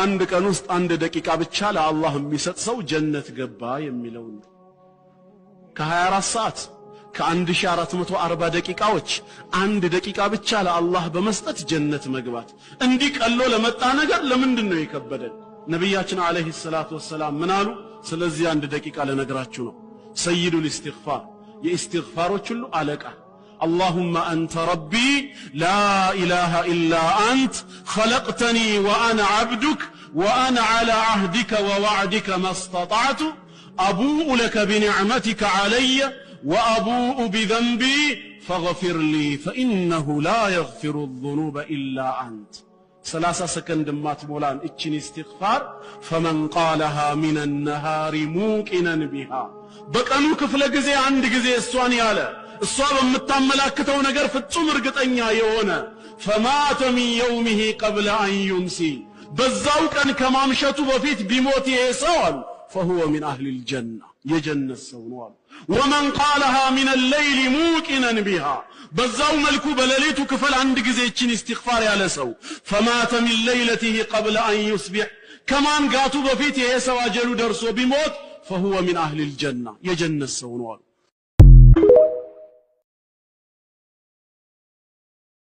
በአንድ ቀን ውስጥ አንድ ደቂቃ ብቻ ለአላህ የሚሰጥ ሰው ጀነት ገባ የሚለው ነው። ከ24 ሰዓት ከ1440 ደቂቃዎች አንድ ደቂቃ ብቻ ለአላህ በመስጠት ጀነት መግባት እንዲህ ቀሎ ለመጣ ነገር ለምንድን ነው የከበደን? ነብያችን አለይሂ ሰላቱ ወሰላም ምን አሉ? ስለዚህ አንድ ደቂቃ ለነግራችሁ ነው። ሰይዱል ኢስቲግፋር የኢስቲግፋሮች ሁሉ አለቃ اللهم أنت ربي لا إله إلا أنت خلقتني وأنا عبدك وأنا على عهدك ووعدك ما استطعت أبوء لك بنعمتك علي وأبوء بذنبي فاغفر لي فإنه لا يغفر الذنوب إلا أنت 30 سكند ما تمولان اتشن استغفار فمن قالها من النهار موقنا بها بقنو كفل جزي عند جزي السواني على الصواب متملاكتو ነገር ፍጹም እርግጠኛ የሆነ فمات من يومه قبل أن يمسي በዛው ቀን ከማምሸቱ በፊት ቢሞት ይሰዋል فهو من أهل الجنة የጀነት ሰው ነው። ومن قالها من الليل موقنا بها በዛው መልኩ በሌሊቱ ክፍል አንድ ጊዜ እቺን ኢስቲግፋር ያለ ሰው فمات من ليلته قبل أن يصبح ከማን ጋቱ በፊት ይሰው አጀሉ ደርሶ ቢሞት فهو من أهل الجنة የጀነት ሰው ነው።